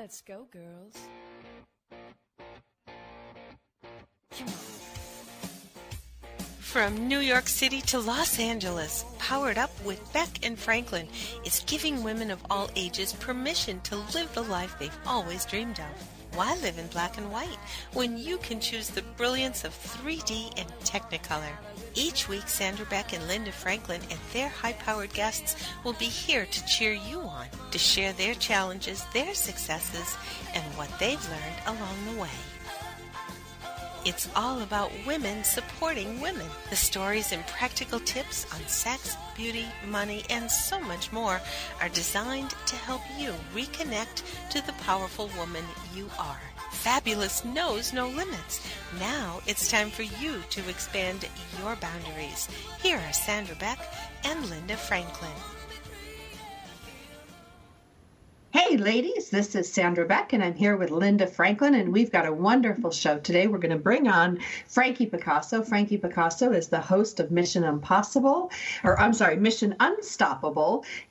Let's go, girls. Come on. From New York City to Los Angeles, Powered Up with Beck and Franklin is giving women of all ages permission to live the life they've always dreamed of. Why live in black and white when you can choose the brilliance of 3D and Technicolor? Each week, Sandra, Beck, and Linda Franklin and their high-powered guests will be here to cheer you on, to share their challenges, their successes, and what they've learned along the way. It's all about women supporting women. The stories and practical tips on sex, beauty, money, and so much more are designed to help you reconnect to the powerful woman you are. Fabulous knows no limits. Now it's time for you to expand your boundaries. Here are Sandra Beck and Linda Franklin. Hey ladies, this is Sandra Beck and I'm here with Linda Franklin, and we've got a wonderful show today. We're going to bring on Frankie Picasso. Frankie Picasso is the host of Mission Unstoppable,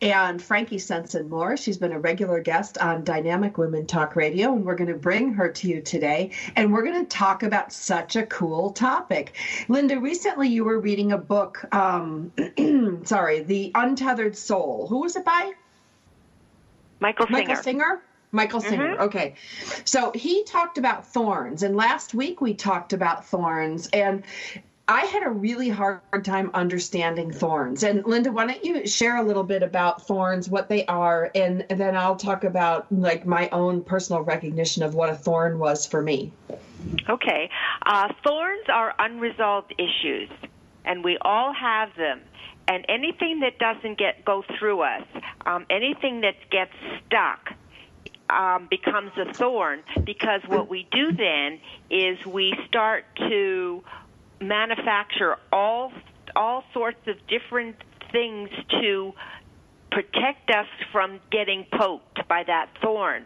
and Frankie Sense and More. She's been a regular guest on Dynamic Women Talk Radio, and we're going to bring her to you today, and we're going to talk about such a cool topic. Linda, recently you were reading a book, The Untethered Soul. Who was it by? Michael Singer. Michael Singer. Okay. So he talked about thorns, and last week we talked about thorns, and I had a really hard time understanding thorns. And Linda, why don't you share a little bit about thorns, what they are, and then I'll talk about like my own personal recognition of what a thorn was for me. Okay. Thorns are unresolved issues, and we all have them. And anything that doesn't go through us, anything that gets stuck, becomes a thorn, because what we do then is we start to manufacture all sorts of different things to protect us from getting poked by that thorn.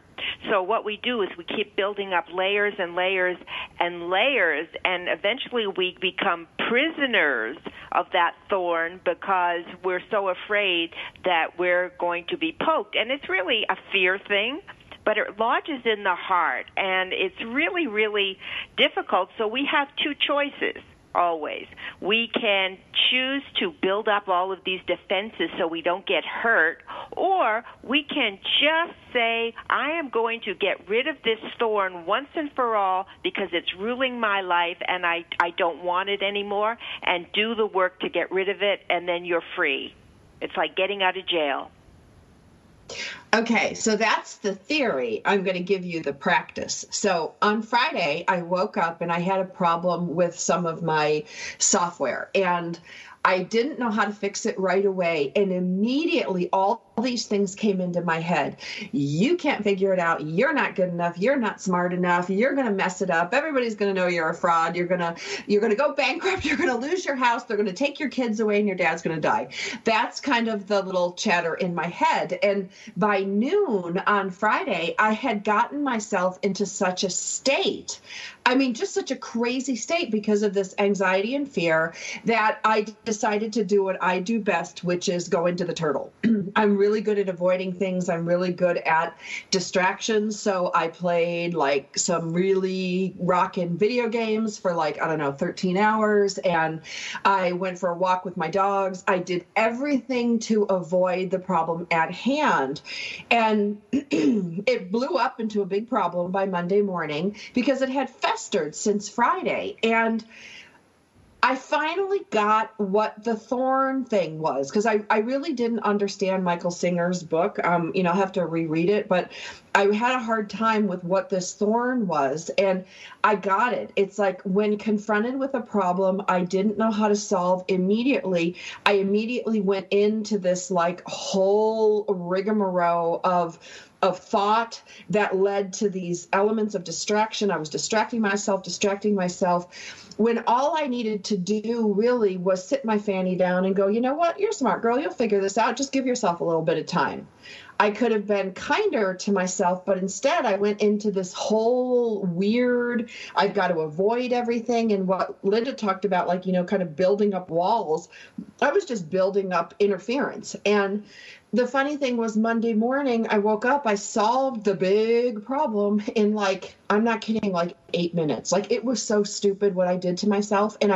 So what we do is we keep building up layers and layers and layers, and eventually we become prisoners of that thorn because we're so afraid that we're going to be poked. And it's really a fear thing, but it lodges in the heart, and it's really, really difficult. So we have two choices. Always. We can choose to build up all of these defenses so we don't get hurt, or we can just say, I am going to get rid of this thorn once and for all because it's ruling my life and I don't want it anymore, and do the work to get rid of it, and then you're free. It's like getting out of jail. Okay, so that's the theory. I'm going to give you the practice. So on Friday, I woke up and I had a problem with some of my software, and I didn't know how to fix it right away. And immediately all these things came into my head. You can't figure it out. You're not good enough. You're not smart enough. You're going to mess it up. Everybody's going to know you're a fraud. You're going to go bankrupt. You're going to lose your house. They're going to take your kids away and your dad's going to die. That's kind of the little chatter in my head. And by noon on Friday, I had gotten myself into such a state. I mean, just such a crazy state because of this anxiety and fear that I decided to do what I do best, which is go into the turtle. I'm really good at avoiding things. I'm really good at distractions. So I played like some really rockin' video games for 13 hours. And I went for a walk with my dogs. I did everything to avoid the problem at hand. And it blew up into a big problem by Monday morning because it had festered since Friday. And I finally got what the thorn thing was, because I really didn't understand Michael Singer's book. I'll have to reread it, but I had a hard time with what this thorn was, and I got it. It's like when confronted with a problem I didn't know how to solve immediately, I immediately went into this whole rigmarole of thought that led to these elements of distraction. I was distracting myself, when all I needed to do really was sit my fanny down and go, you know what, you're a smart girl, you'll figure this out, just give yourself a little bit of time. I could have been kinder to myself, but instead I went into this whole weird, I've got to avoid everything. And what Linda talked about, kind of building up walls, I was just building up interference. And the funny thing was Monday morning, I woke up, I solved the big problem in like, I'm not kidding, like 8 minutes. Like it was so stupid what I did to myself. And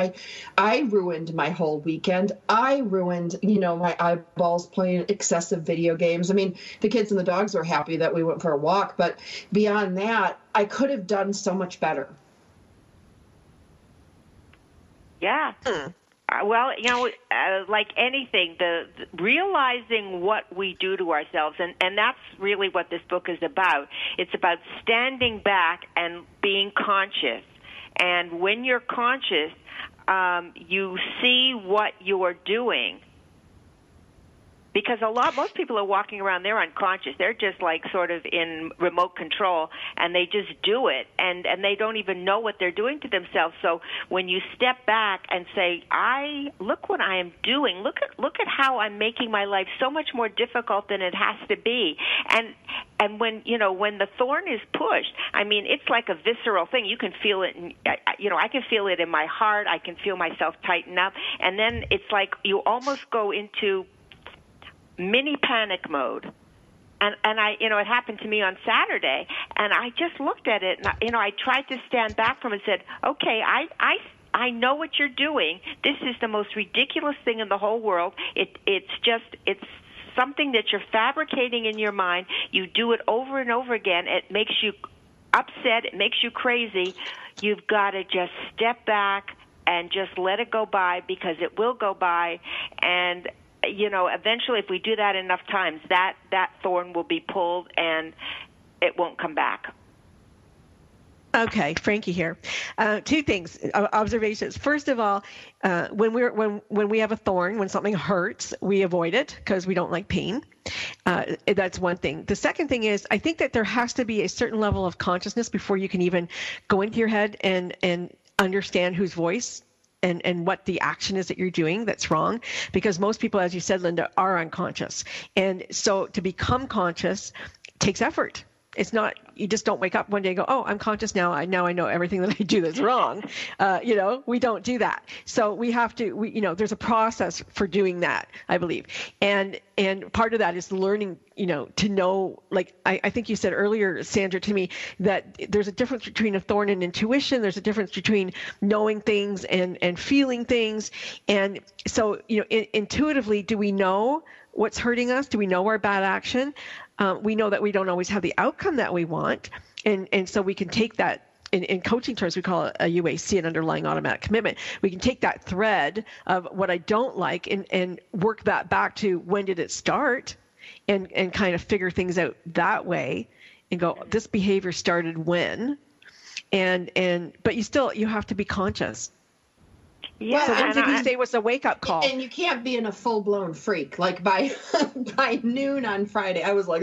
I ruined my whole weekend. I ruined, my eyeballs playing excessive video games. I mean, the kids and the dogs were happy that we went for a walk, but beyond that, I could have done so much better. Yeah. Well, like anything, the realizing what we do to ourselves, and that's really what this book is about. It's about standing back and being conscious. And when you're conscious, you see what you're doing. Because most people are walking around, they're unconscious. They're just like sort of in remote control, and they just do it, and they don't even know what they're doing to themselves. So when you step back and say, look what I am doing. Look at how I'm making my life so much more difficult than it has to be. And when the thorn is pushed, I mean, it's like a visceral thing. You can feel it. I can feel it in my heart. I can feel myself tighten up, and then it's like you almost go into mini panic mode. And I, it happened to me on Saturday, and I just looked at it, and, I tried to stand back from it and said, okay, I know what you're doing. This is the most ridiculous thing in the whole world. It's something that you're fabricating in your mind. You do it over and over again. It makes you upset. It makes you crazy. You've got to just step back and just let it go by, because it will go by. And eventually, if we do that enough times, that thorn will be pulled and it won't come back. Okay, Frankie here. Two things, observations. First of all, when we have a thorn, when something hurts, we avoid it because we don't like pain. That's one thing. The second thing is, I think that there has to be a certain level of consciousness before you can even go into your head and understand whose voice and what the action is that you're doing that's wrong, because most people, as you said, Linda, are unconscious. And so to become conscious takes effort. It's not, you just don't wake up one day and go, oh, I'm conscious now. I know everything that I do that's wrong. We don't do that. So we have to, there's a process for doing that, I believe. And part of that is learning, to know, like I think you said earlier, Sandra, to me, that there's a difference between a thorn and intuition. There's a difference between knowing things and feeling things. And so, intuitively, do we know what's hurting us? Do we know our bad action? We know that we don't always have the outcome that we want. And so we can take that, in coaching terms, we call it a UAC, an underlying automatic commitment. We can take that thread of what I don't like and work that back to when did it start, and kind of figure things out that way and go, this behavior started when, but you have to be conscious. Yeah. So what did you say was a wake-up call? And you can't be in a full-blown freak. Like by noon on Friday, I was like,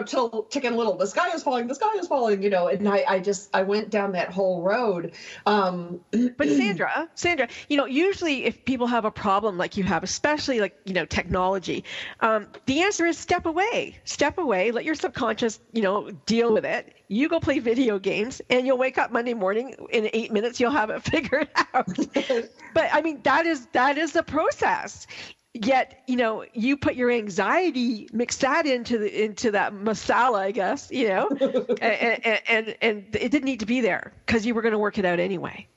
till Chicken Little, the sky is falling, and I went down that whole road. But Sandra, usually if people have a problem like you have, especially like, technology, the answer is step away, let your subconscious, deal with it. You go play video games and you'll wake up Monday morning, in 8 minutes, you'll have it figured out. But I mean, that is the process. Yet, you put your anxiety, mix that into that masala, I guess, and it didn't need to be there because you were going to work it out anyway.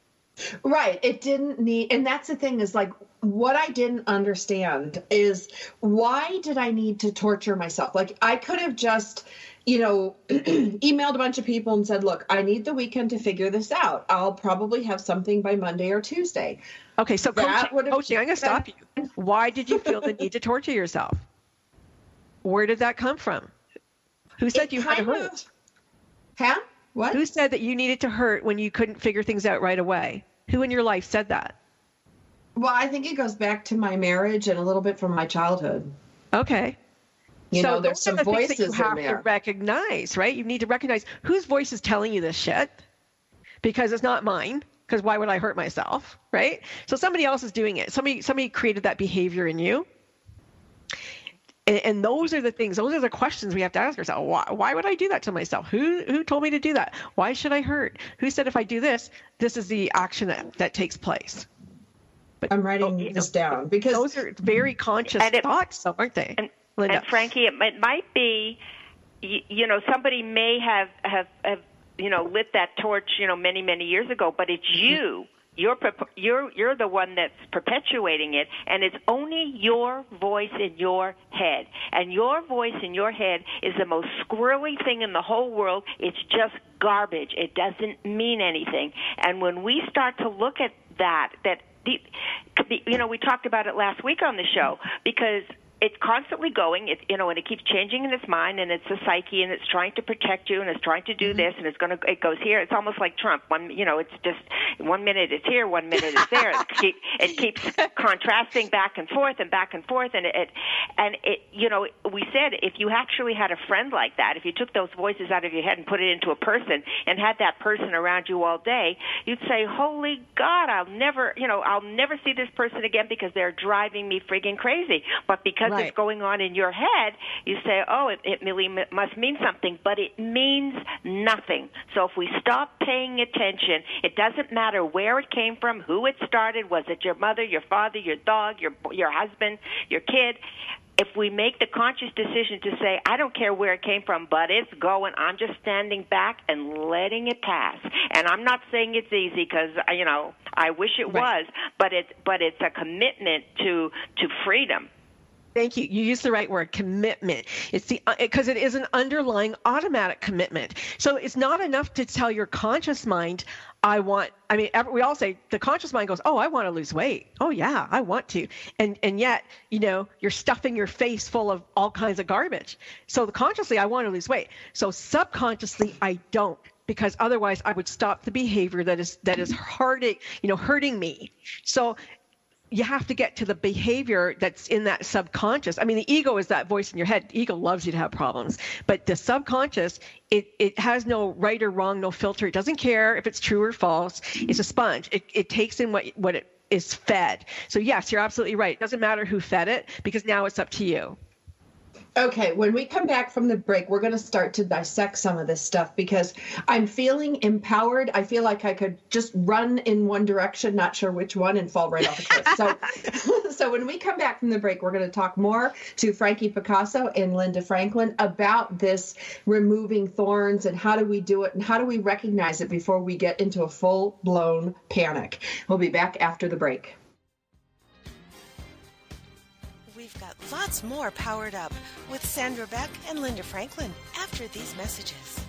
Right. It didn't need, and that's the thing is like, what I didn't understand is why did I need to torture myself? Like I could have just, emailed a bunch of people and said, look, I need the weekend to figure this out. I'll probably have something by Monday or Tuesday. Okay. So coaching, I'm going to stop you. Why did you feel the need to torture yourself? Where did that come from? Who said you had to hurt? What? Who said that you needed to hurt when you couldn't figure things out right away? Who in your life said that? Well, I think it goes back to my marriage and a little bit from my childhood. Okay. So there's some voices that you have in there. To recognize, right? You need to recognize whose voice is telling you this shit, because it's not mine. Because why would I hurt myself, right? So somebody else is doing it. Somebody created that behavior in you. And those are the things. Those are the questions we have to ask ourselves. Why would I do that to myself? Who told me to do that? Why should I hurt? Who said if I do this, this is the action that takes place? But I'm writing this down because those are very conscious thoughts, though, aren't they? And Frankie, it might be, somebody may have lit that torch, many, many years ago, but it's you. You're the one that's perpetuating it, and it's only your voice in your head. And your voice in your head is the most squirrely thing in the whole world. It's just garbage. It doesn't mean anything. And when we start to look at that we talked about it last week on the show, because it's constantly going, and it keeps changing in its mind, and it's the psyche, and it's trying to protect you, and it's trying to do this, and it goes here. It's almost like Trump. It's just 1 minute it's here, 1 minute it's there. It keeps contrasting back and forth, and we said if you actually had a friend like that, if you took those voices out of your head and put it into a person, and had that person around you all day, you'd say, "Holy God, I'll never see this person again because they're driving me friggin' crazy." But because it's going on in your head, you say, "Oh, it really must mean something," but it means nothing. So if we stop paying attention, it doesn't matter where it came from, who it started. Was it your mother, your father, your dog, your husband, your kid? If we make the conscious decision to say, "I don't care where it came from, but it's going, I'm just standing back and letting it pass." And I'm not saying it's easy, because I wish it was, but it's a commitment to freedom. Thank you. You used the right word, commitment. It's because it is an underlying automatic commitment. So it's not enough to tell your conscious mind, we all say the conscious mind goes, "Oh, I want to lose weight. Oh yeah, I want to." And yet, you're stuffing your face full of all kinds of garbage. So consciously, I want to lose weight. So subconsciously, I don't, because otherwise I would stop the behavior that is hurting me. So you have to get to the behavior that's in that subconscious. The ego is that voice in your head. The ego loves you to have problems. But the subconscious, it has no right or wrong, no filter. It doesn't care if it's true or false. It's a sponge. It takes in what it is fed. So yes, you're absolutely right. It doesn't matter who fed it, because now it's up to you. Okay, when we come back from the break, we're going to start to dissect some of this stuff, because I'm feeling empowered. I feel like I could just run in one direction, not sure which one, and fall right off a cliff. So when we come back from the break, we're going to talk more to Frankie Picasso and Linda Franklin about this removing thorns, and how do we do it, and how do we recognize it before we get into a full-blown panic. We'll be back after the break. We've got lots more Powered Up with Sandra Beck and Linda Franklin after these messages.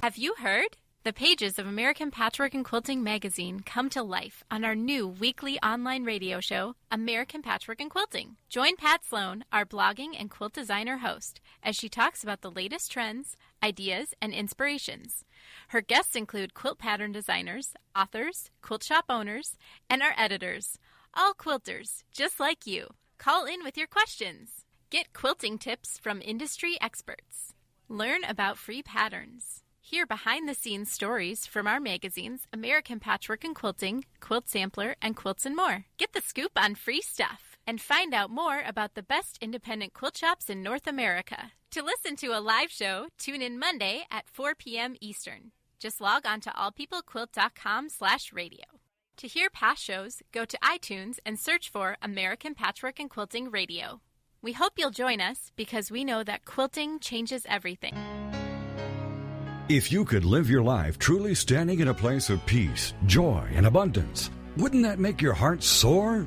Have you heard? The pages of American Patchwork and Quilting magazine come to life on our new weekly online radio show, American Patchwork and Quilting. Join Pat Sloan, our blogging and quilt designer host, as she talks about the latest trends, ideas, and inspirations. Her guests include quilt pattern designers, authors, quilt shop owners, and our editors, all quilters, just like you. Call in with your questions. Get quilting tips from industry experts. Learn about free patterns. Hear behind-the-scenes stories from our magazines, American Patchwork and Quilting, Quilt Sampler, and Quilts and More. Get the scoop on free stuff and find out more about the best independent quilt shops in North America. To listen to a live show, tune in Monday at 4 p.m. Eastern. Just log on to allpeoplequilt.com/radio. To hear past shows, go to iTunes and search for American Patchwork and Quilting Radio. We hope you'll join us, because we know that quilting changes everything. If you could live your life truly standing in a place of peace, joy, and abundance, wouldn't that make your heart soar?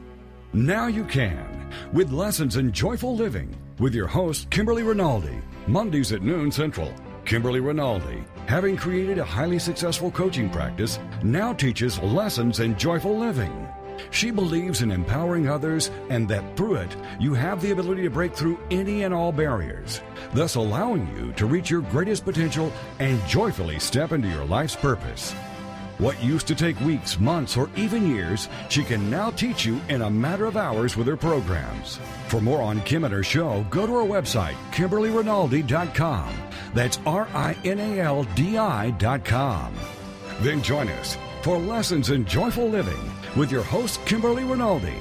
Now you can, with Lessons in Joyful Living, with your host, Kimberly Rinaldi, Mondays at noon Central. Kimberly Rinaldi, having created a highly successful coaching practice, now teaches Lessons in Joyful Living. She believes in empowering others, and that through it, you have the ability to break through any and all barriers, thus allowing you to reach your greatest potential and joyfully step into your life's purpose. What used to take weeks, months, or even years, she can now teach you in a matter of hours with her programs. For more on Kim and her show, go to her website, KimberlyRinaldi.com. That's RINALDI.com. Then join us for Lessons in Joyful Living with your host, Kimberly Rinaldi.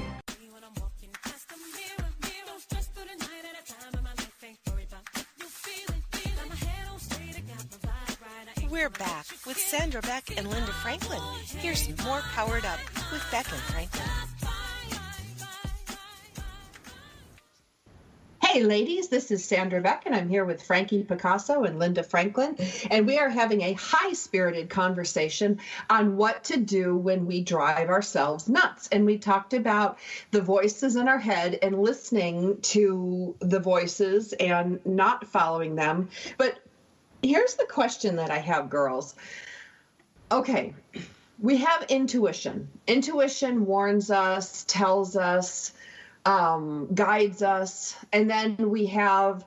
We're back with Sandra, Beck, and Linda Franklin. Here's more Powered Up with Beck and Franklin. Hey ladies, this is Sandra Beck, and I'm here with Frankie Picasso and Linda Franklin, and we are having a high-spirited conversation on what to do when we drive ourselves nuts. And we talked about the voices in our head and listening to the voices and not following them. But here's the question that I have, girls. Okay, we have intuition. Intuition warns us, tells us, guides us, and then we have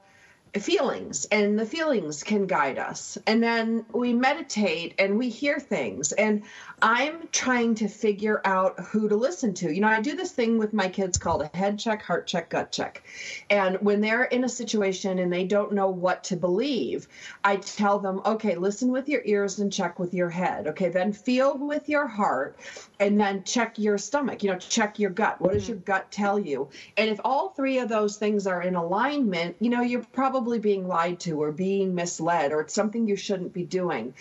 feelings, and the feelings can guide us, and then we meditate and we hear things, and I'm trying to figure out who to listen to. You know, I do this thing with my kids called a head check, heart check, gut check, and when they're in a situation and they don't know what to believe, I tell them, okay, listen with your ears and check with your head. Okay, then feel with your heart, and then check your stomach, you know, check your gut. What does your gut tell you? And if all three of those things are in alignment, you know, you're probably being lied to or being misled, or it's something you shouldn't be doing.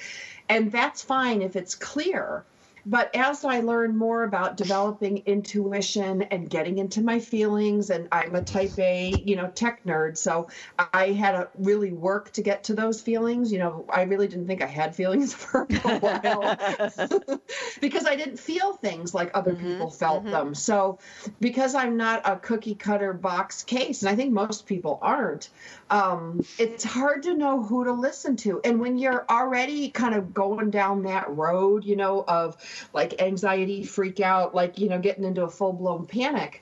And that's fine if it's clear. But as I learn more about developing intuition and getting into my feelings, and I'm a type A, you know, tech nerd, so I had to really work to get to those feelings. You know, I really didn't think I had feelings for a while because I didn't feel things like other people felt them. So because I'm not a cookie cutter box case, and I think most people aren't, it's hard to know who to listen to. And when you're already kind of going down that road, you know, of like anxiety, freak out, like, you know, getting into a full-blown panic.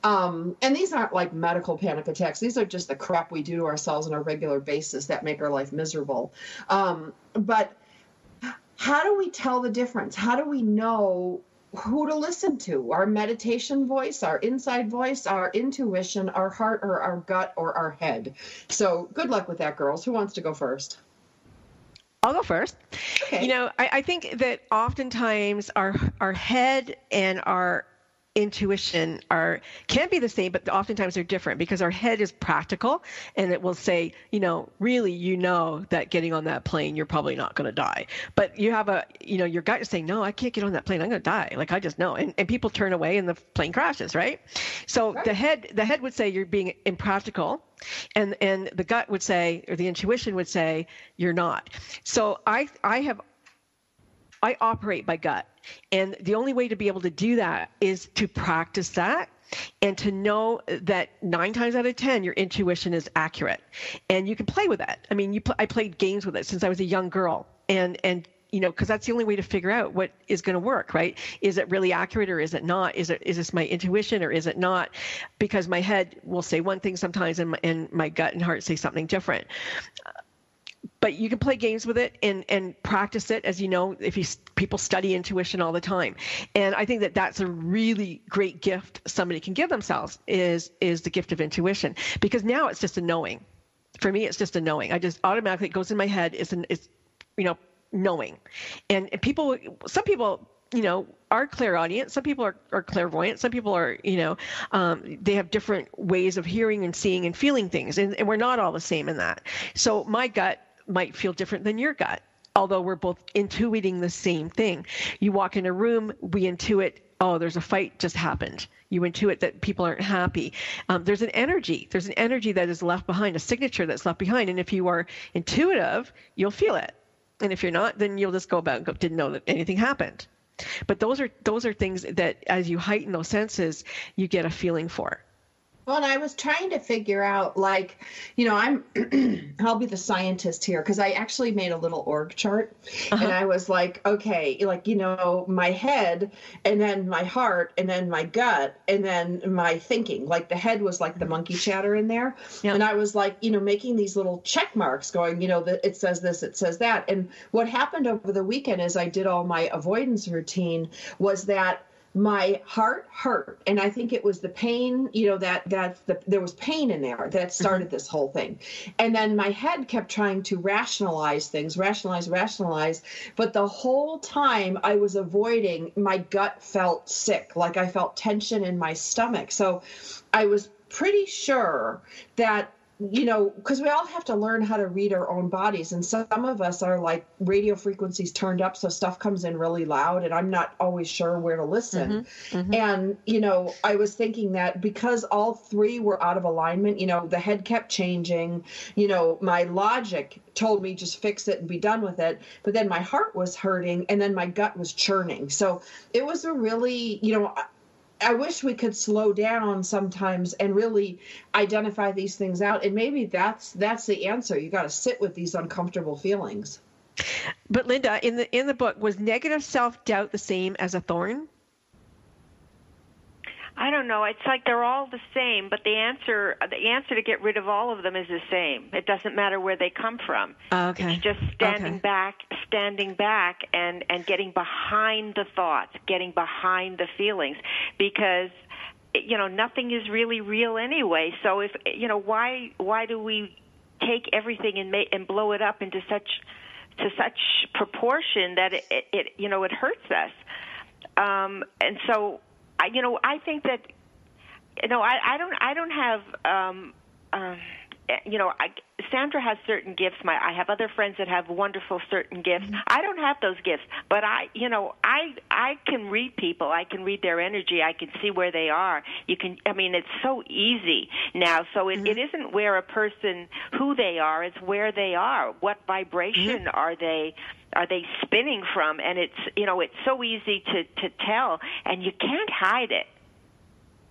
And these aren't like medical panic attacks. These are just the crap we do to ourselves on a regular basis that make our life miserable. But how do we tell the difference? How do we know who to listen to? Our meditation voice, our inside voice, our intuition, our heart, or our gut, or our head? So good luck with that, girls. Who wants to go first? I'll go first. Okay. You know, I think that oftentimes our head and our intuition can be the same, but oftentimes they're different, because our head is practical and it will say, you know, really, you know that getting on that plane, you're probably not going to die. But you have your gut is saying, no, I can't get on that plane. I'm going to die. Like, I just know. And people turn away and the plane crashes, right? So right. The head would say you're being impractical. And the gut would say, or the intuition would say, you're not. So I operate by gut. And the only way to be able to do that is to practice that and to know that 9 times out of 10, your intuition is accurate. And you can play with that. I mean, I played games with it since I was a young girl. And you know, because that's the only way to figure out what is going to work, right? Is it really accurate or is it not? Is this my intuition or is it not? Because my head will say one thing sometimes and my gut and heart say something different. But you can play games with it and practice it, as you know, people study intuition all the time. And I think that that's a really great gift somebody can give themselves is the gift of intuition, because now it's just a knowing. For me, it's just a knowing. I just automatically, it goes in my head. It's knowing. And some people, you know, are clairaudient. Some people are clairvoyant. Some people are, you know, they have different ways of hearing and seeing and feeling things. And we're not all the same in that. So my gut might feel different than your gut, although we're both intuiting the same thing. You walk in a room, we intuit, oh, there's a fight just happened. You intuit that people aren't happy. There's an energy that is left behind, a signature that's left behind. And if you are intuitive, you'll feel it. And if you're not, then you'll just go about and didn't know that anything happened. But those are things that as you heighten those senses, you get a feeling for. Well, and I was trying to figure out, like, you know, I'll be the scientist here, because I actually made a little org chart, and I was like, okay, like, you know, my head, and then my heart, and then my gut, and then my thinking. Like, the head was like the monkey chatter in there. Yep. And I was like, you know, making these little check marks going, you know, it says this, it says that. And what happened over the weekend as I did all my avoidance routine was that my heart hurt, and I think it was the pain, you know, there was pain in there that started this whole thing. And then my head kept trying to rationalize things, rationalize, but the whole time I was avoiding, my gut felt sick, like I felt tension in my stomach. So I was pretty sure that because we all have to learn how to read our own bodies. And some of us are like radio frequencies turned up, so stuff comes in really loud, and I'm not always sure where to listen. And, I was thinking that because all three were out of alignment, the head kept changing, my logic told me just fix it and be done with it. But then my heart was hurting, and then my gut was churning. So it was a really, I wish we could slow down sometimes and really identify these things out. And maybe that's the answer. You got to sit with these uncomfortable feelings. But Linda, in the book, was negative self-doubt the same as a thorn? I don't know. It's like they're all the same, but the answer to get rid of all of them is the same. It doesn't matter where they come from. Okay. It's just standing back and getting behind the thoughts, getting behind the feelings, because nothing is really real anyway. So if why do we take everything and blow it up into such proportion that it hurts us? And so I think that, I don't have, Sandra has certain gifts. I have other friends that have wonderful certain gifts. I don't have those gifts, but I can read people. I can read their energy. I can see where they are. It's so easy now. So it isn't where a person, who they are, it's where they are. What vibration are they spinning from? And it's so easy to tell, and you can't hide it.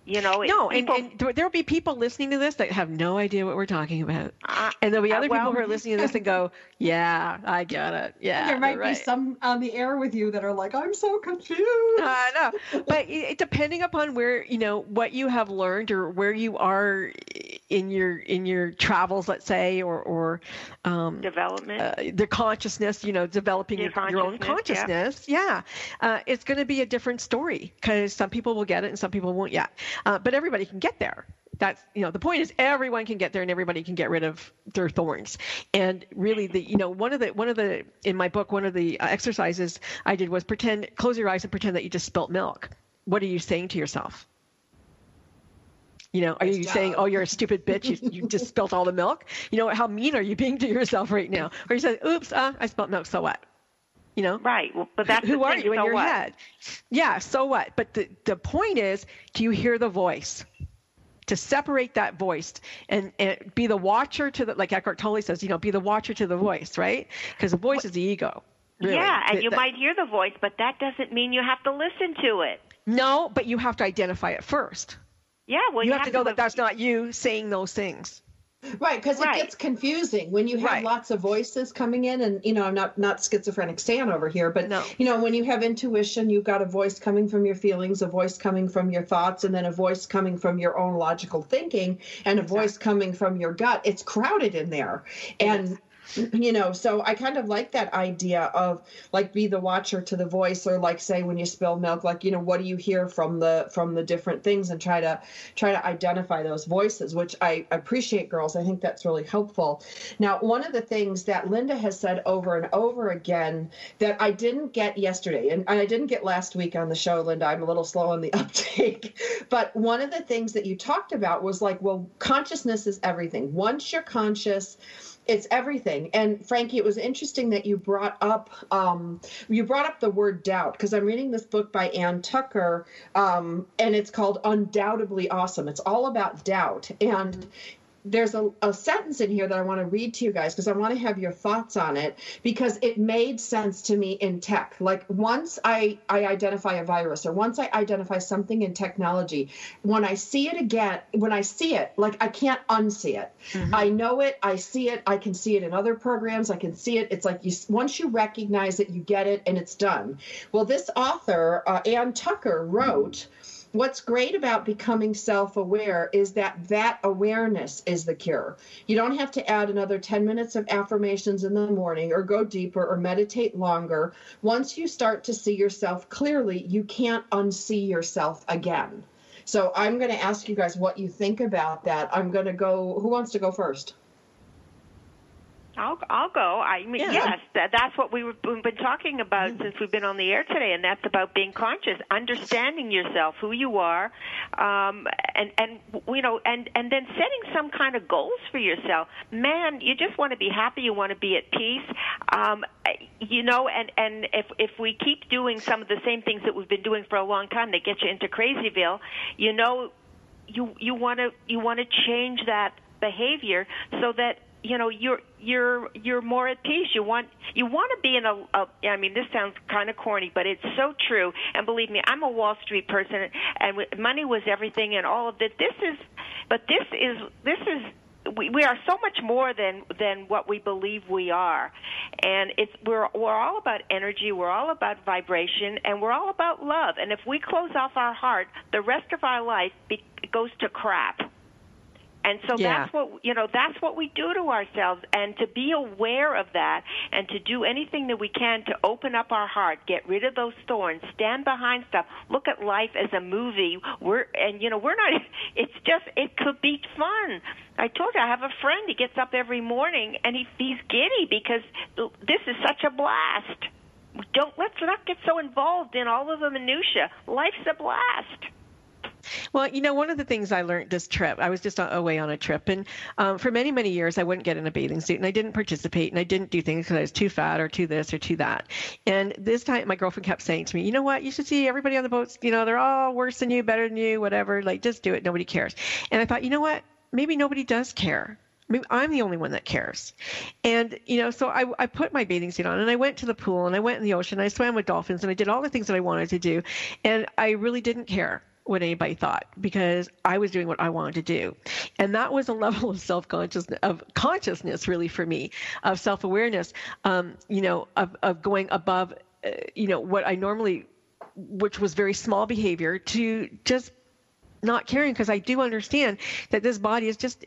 No, and there'll be people listening to this that have no idea what we're talking about. And there'll be other people who are listening to this and go, yeah, I get it. Yeah, there might be some on the air with you that are like, I'm so confused. I know. But depending upon where, what you have learned or where you are in your travels, let's say, or development, the consciousness, developing your own consciousness. Yeah. It's going to be a different story because some people will get it and some people won't yet. But everybody can get there. That's, the point is everyone can get there and everybody can get rid of their thorns. And really in my book, one of the exercises I did was close your eyes and pretend that you just spilt milk. What are you saying to yourself? Are you saying, oh, you're a stupid bitch, you just spilt all the milk? How mean are you being to yourself right now? Or you say, oops, I spilt milk, so what? Right. Well, but that's who are you in your what? head? Yeah. So what? But the point is, do you hear the voice? To separate that voice and be the watcher to like Eckhart Tolle says, be the watcher to the voice, right? Because the voice is the ego. Really. Yeah, and you might hear the voice, but that doesn't mean you have to listen to it. No, but you have to identify it first. Yeah, well, you have to know that that's not you saying those things. Right, because it gets confusing when you have lots of voices coming in, and I'm not schizophrenic Stan over here, but when you have intuition, you've got a voice coming from your feelings, a voice coming from your thoughts, and then a voice coming from your own logical thinking, and a voice coming from your gut. It's crowded in there, and so I kind of like that idea of like be the watcher to the voice, or like say when you spill milk, like what do you hear from the different things, and try to identify those voices, which I appreciate, girls. I think that's really helpful. Now, one of the things that Linda has said over and over again that I didn't get yesterday, and I didn't get last week on the show, Linda, I'm a little slow on the uptake, but one of the things that you talked about was like, well, consciousness is everything. Once you're conscious, it's everything. And Frankie, it was interesting that you brought up the word doubt, because I'm reading this book by Ann Tucker, and it's called Undoubtedly Awesome. It's all about doubt. And there's a sentence in here that I want to read to you guys because I want to have your thoughts on it, because it made sense to me in tech. Like once I identify a virus, or once I identify something in technology, when I see it, like I can't unsee it. Mm-hmm. I know it, I see it, I can see it in other programs, I can see it. It's like once you recognize it, you get it, and it's done. Well, this author, Ann Tucker, wrote, what's great about becoming self-aware is that awareness is the cure. You don't have to add another 10 minutes of affirmations in the morning, or go deeper, or meditate longer. Once you start to see yourself clearly, you can't unsee yourself again. So I'm going to ask you guys what you think about that. I'm going to go. Who wants to go first? I'll go. I mean, yes, that's what we've been talking about since we've been on the air today, and that's about being conscious, understanding yourself, who you are, and you know, and then setting some kind of goals for yourself. Man, you just want to be happy. You want to be at peace. You know, and if we keep doing some of the same things that we've been doing for a long time, that get you into Crazyville. You know, you want to change that behavior so that, you know, you're more at peace. You want to be in a I mean, this sounds kind of corny, but it's so true. And believe me, I'm a Wall Street person, and money was everything, and all of this. This is we are so much more than what we believe we are, and we're all about energy, we're all about vibration, and we're all about love. And if we close off our heart, the rest of our life goes to crap. And so that's what we do to ourselves, and to be aware of that and to do anything that we can to open up our heart, get rid of those thorns, stand behind stuff, look at life as a movie. It could be fun. I told you, I have a friend, he gets up every morning and he's giddy because this is such a blast. Let's not get so involved in all of the minutia. Life's a blast. Well, you know, one of the things I learned this trip, I was just away on a trip, and for many, many years, I wouldn't get in a bathing suit, and I didn't participate, and I didn't do things because I was too fat or too this or too that. And this time, my girlfriend kept saying to me, you know what, you should see everybody on the boats, you know, they're all worse than you, better than you, whatever, like, just do it, nobody cares. And I thought, you know what, maybe nobody does care. Maybe I'm the only one that cares. And, you know, so I put my bathing suit on, and I went to the pool, and I went in the ocean, I swam with dolphins, and I did all the things that I wanted to do, and I really didn't care what anybody thought, because I was doing what I wanted to do. And that was a level of consciousness really for me, of self-awareness, you know, of going above, you know, what I normally, which was very small behavior, to just not caring, because I do understand that this body is just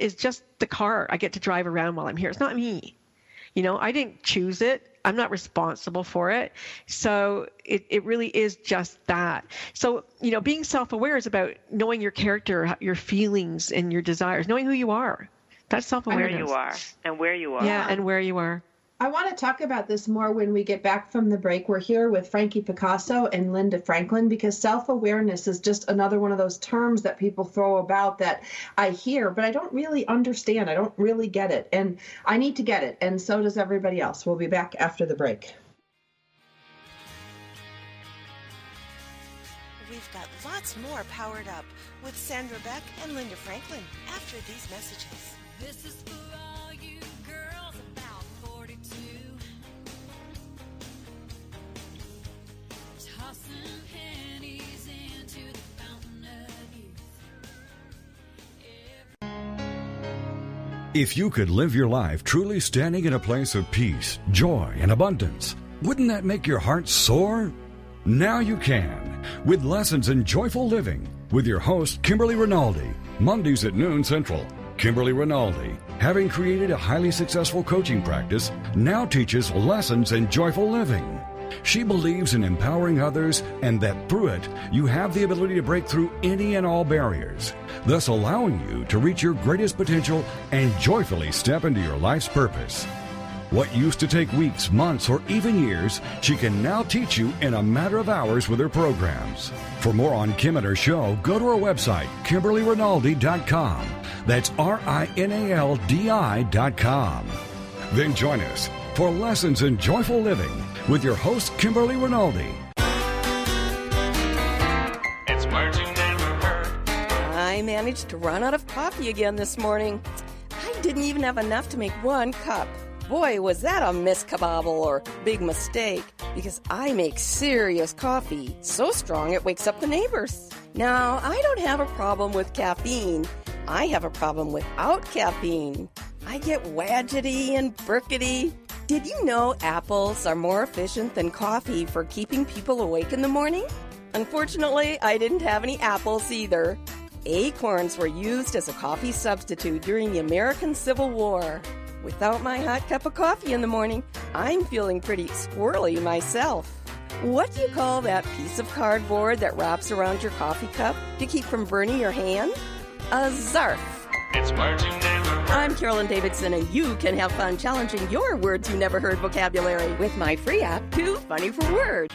the car I get to drive around while I'm here. It's not me. You know, I didn't choose it. I'm not responsible for it. So it really is just that. So, you know, being self-aware is about knowing your character, your feelings, and your desires, knowing who you are. That's self-awareness. Where you are and where you are. Yeah, and where you are. I want to talk about this more when we get back from the break. We're here with Frankie Picasso and Linda Franklin, because self-awareness is just another one of those terms that people throw about that I hear, but I don't really understand. I don't really get it. And I need to get it. And so does everybody else. We'll be back after the break. We've got lots more Powered Up with Sandra Beck and Linda Franklin after these messages. This is for all you girls about 42. Tossing pennies into the fountain of youth. If you could live your life truly standing in a place of peace, joy, and abundance, wouldn't that make your heart soar? Now you can, with Lessons in Joyful Living, with your host, Kimberly Rinaldi, Mondays at noon Central. Kimberly Rinaldi, having created a highly successful coaching practice, now teaches lessons in joyful living. She believes in empowering others, and that through it, you have the ability to break through any and all barriers, thus allowing you to reach your greatest potential and joyfully step into your life's purpose. What used to take weeks, months, or even years, she can now teach you in a matter of hours with her programs. For more on Kim and her show, go to her website, KimberlyRinaldi.com. That's RINALDI.com. Then join us for Lessons in Joyful Living with your host, Kimberly Rinaldi. It's words you never heard. I managed to run out of coffee again this morning. I didn't even have enough to make one cup. Boy, was that a miskabobble or big mistake, because I make serious coffee, so strong it wakes up the neighbors. Now, I don't have a problem with caffeine. I have a problem without caffeine. I get wadgety and burkety. Did you know apples are more efficient than coffee for keeping people awake in the morning? Unfortunately, I didn't have any apples either. Acorns were used as a coffee substitute during the American Civil War. Without my hot cup of coffee in the morning, I'm feeling pretty squirrely myself. What do you call that piece of cardboard that wraps around your coffee cup to keep from burning your hand? A zarf. It's words you never I'm Carolyn Davidson, and you can have fun challenging your words you never heard vocabulary with my free app, Too Funny for Words.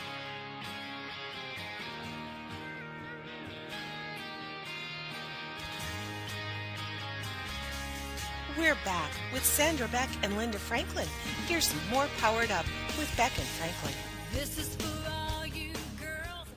We're back with Sandra Beck and Linda Franklin. Here's some more Powered Up with Beck and Franklin. This is for all you girls.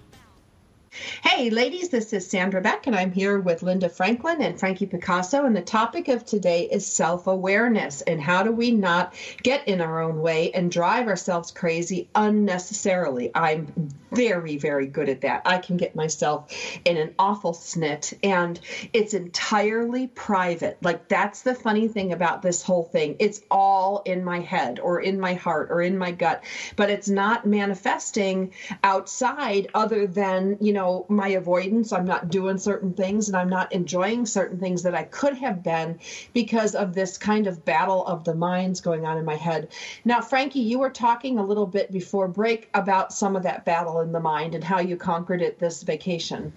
Hey, ladies, this is Sandra Beck, and I'm here with Linda Franklin and Frankie Picasso, and the topic of today is self-awareness, and how do we not get in our own way and drive ourselves crazy unnecessarily. I'm very, very good at that. I can get myself in an awful snit, and it's entirely private. Like, that's the funny thing about this whole thing. It's all in my head or in my heart or in my gut, but it's not manifesting outside other than, you know, my avoidance. I'm not doing certain things, and I'm not enjoying certain things that I could have been because of this kind of battle of the minds going on in my head. Now, Frankie, you were talking a little bit before break about some of that battle in the mind and how you conquered it this vacation.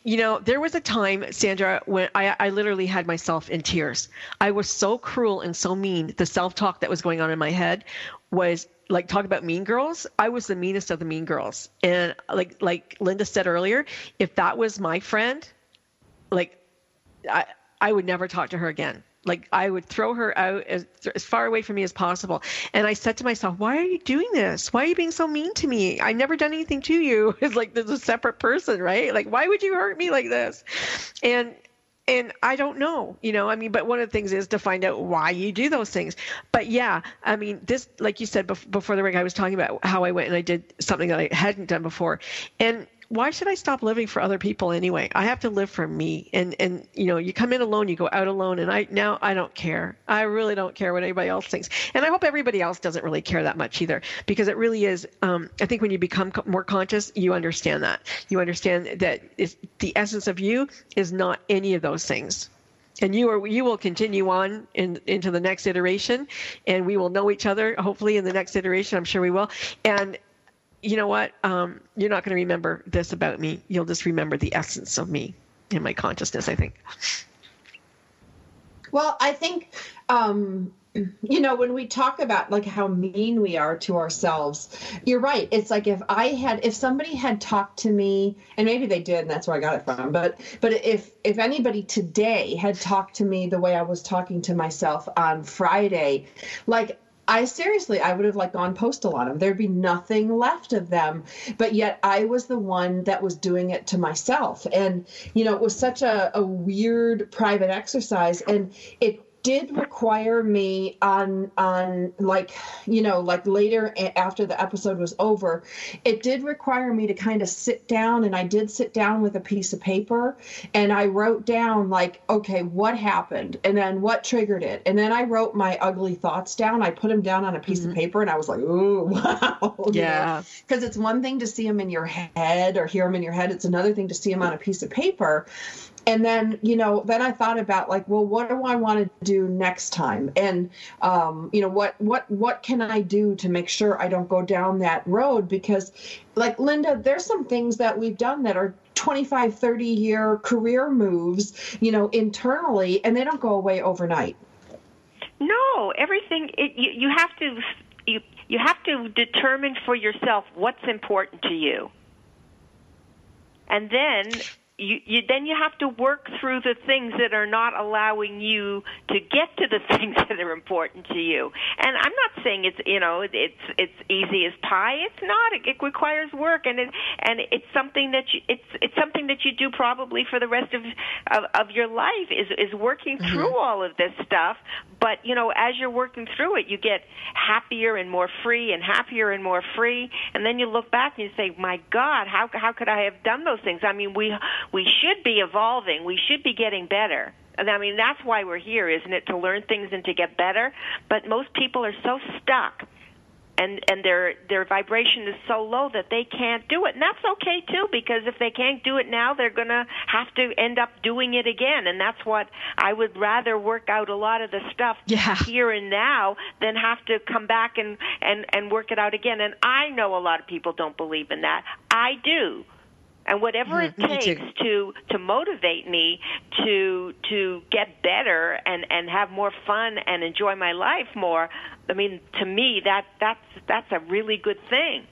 You know, there was a time, Sandra, when I literally had myself in tears. I was so cruel and so mean. The self-talk that was going on in my head was like, talk about mean girls. I was the meanest of the mean girls. And like Linda said earlier, if that was my friend, like I would never talk to her again. Like, I would throw her out as far away from me as possible. And I said to myself, why are you doing this? Why are you being so mean to me? I've never done anything to you. It's like, there's a separate person, right? Like, why would you hurt me like this? And I don't know, you know, I mean, but one of the things is to find out why you do those things. But yeah, I mean, this, like you said before the break, I was talking about how I went and I did something that I hadn't done before. And why should I stop living for other people anyway? I have to live for me. And you know, you come in alone, you go out alone. And I don't care. I really don't care what anybody else thinks. And I hope everybody else doesn't really care that much either, because it really is. I think when you become more conscious, you understand that. You understand that the essence of you is not any of those things. And you will continue on into the next iteration, and we will know each other, hopefully, in the next iteration. I'm sure we will. And you know what? You're not going to remember this about me. You'll just remember the essence of me in my consciousness, I think. Well, I think, you know, when we talk about like how mean we are to ourselves, you're right. It's like if somebody had talked to me, and maybe they did, and that's where I got it from, but if anybody today had talked to me the way I was talking to myself on Friday, like, I would have like gone postal on them. There'd be nothing left of them. But yet I was the one that was doing it to myself. And, you know, it was such a weird private exercise. And it did require me on like, you know, like later after the episode was over, it did require me to kind of sit down, and I did sit down with a piece of paper, and I wrote down like, okay, what happened? And then what triggered it? And then I wrote my ugly thoughts down. I put them down on a piece of paper, and I was like, ooh, wow. Yeah. Because it's one thing to see them in your head or hear them in your head. It's another thing to see them on a piece of paper. And then, you know, then I thought about like, well, what do I want to do next time? And, you know, what can I do to make sure I don't go down that road? Because like Linda, there's some things that we've done that are 25, 30-year career moves, you know, internally, and they don't go away overnight. No, everything, you have to determine for yourself what's important to you. And then you have to work through the things that are not allowing you to get to the things that are important to you. And I'm not saying it's easy as pie. It's not. It requires work, and it's something that you do probably for the rest of your life is working through all of this stuff. But you know, as you're working through it, you get happier and more free, and happier and more free. And then you look back and you say, "My God, how could I have done those things?" I mean, we should be evolving. We should be getting better. And I mean, that's why we're here, isn't it? To learn things and to get better. But most people are so stuck, and their vibration is so low that they can't do it. And that's okay, too, because if they can't do it now, they're going to have to end up doing it again. And that's what I would rather work out a lot of the stuff here and now than have to come back and work it out again. And I know a lot of people don't believe in that. I do. And whatever it takes to motivate me to get better and have more fun and enjoy my life more, I mean, to me, that's a really good thing.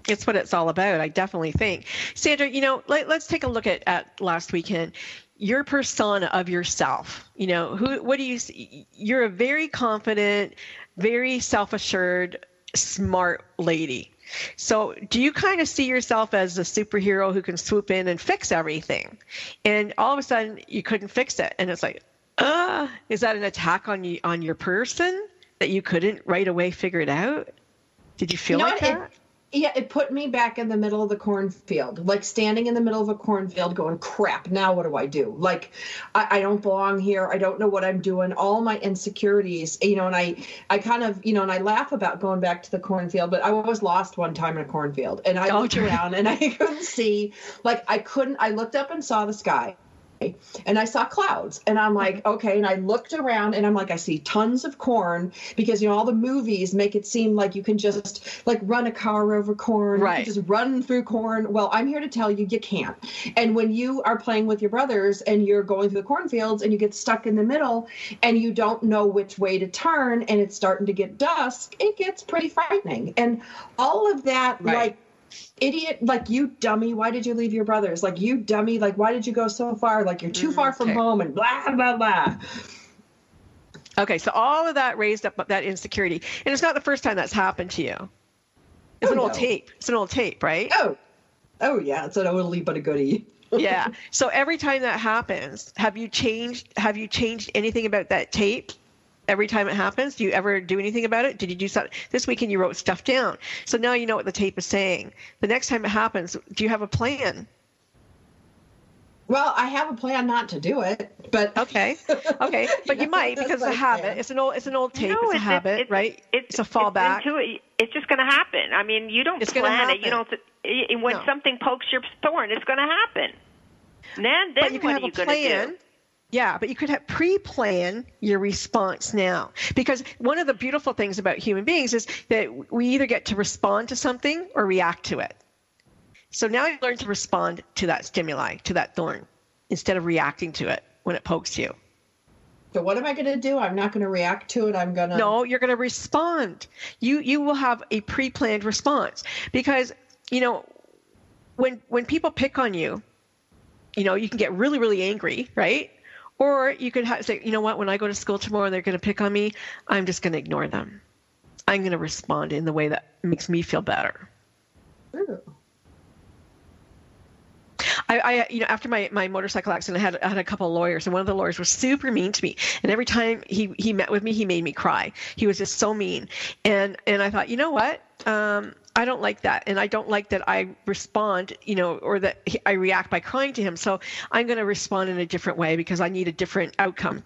It's what it's all about, I definitely think. Sandra, let's take a look at last weekend. Your persona of yourself, what do you see? You're a very confident, very self-assured, smart lady. So do you kind of see yourself as a superhero who can swoop in and fix everything? And all of a sudden you couldn't fix it. And it's like, is that an attack on your person that you couldn't right away figure it out? Did you feel like that? It put me back in the middle of the cornfield, like standing in the middle of a cornfield going, crap, now what do I do? Like, I don't belong here. I don't know what I'm doing. All my insecurities, and I kind of, and I laugh about going back to the cornfield, but I was lost one time in a cornfield and I looked around and I couldn't see, I looked up and saw the sky. And I saw clouds and I'm like, okay. And I looked around and I'm like, I see tons of corn because, all the movies make it seem like you can just run a car over corn, right? You can just run through corn. Well, I'm here to tell you, you can't. And when you are playing with your brothers and you're going through the cornfields and you get stuck in the middle and you don't know which way to turn and it's starting to get dusk, it gets pretty frightening. And all of that, idiot, you dummy, why did you leave your brothers? You dummy, why did you go so far? You're too far from home and blah, blah, blah. Okay, so all of that raised up that insecurity. And it's not the first time that's happened to you. It's an old tape. It's an old tape, right? Oh yeah, it's an oldie but a goodie. Yeah. So every time that happens, have you changed anything about that tape? Every time it happens, do you ever do anything about it? Did you do something? This weekend you wrote stuff down. So now you know what the tape is saying. The next time it happens, do you have a plan? Well, I have a plan not to do it, but okay. But you might because it's a habit. It's an old tape. It's a habit, right? It's a fallback. It's just going to happen. I mean, you don't plan it. You don't. When something pokes your thorn, it's going to happen. Then what are you going to do? Yeah, but you could have pre-plan your response now. Because one of the beautiful things about human beings is that we either get to respond to something or react to it. So now you learn to respond to that stimuli, to that thorn, instead of reacting to it when it pokes you. So what am I going to do? I'm not going to react to it. No, you're going to respond. You will have a pre-planned response. Because, when people pick on you, you can get really, really angry, right? Or you could say, you know what, when I go to school tomorrow and they're going to pick on me, I'm just going to ignore them. I'm going to respond in the way that makes me feel better. Ooh. I after my motorcycle accident, I had a couple of lawyers, and one of the lawyers was super mean to me. And every time he met with me, he made me cry. He was just so mean. And I thought, you know what? I don't like that. And I don't like that I respond, or that I react by crying to him. So I'm going to respond in a different way because I need a different outcome.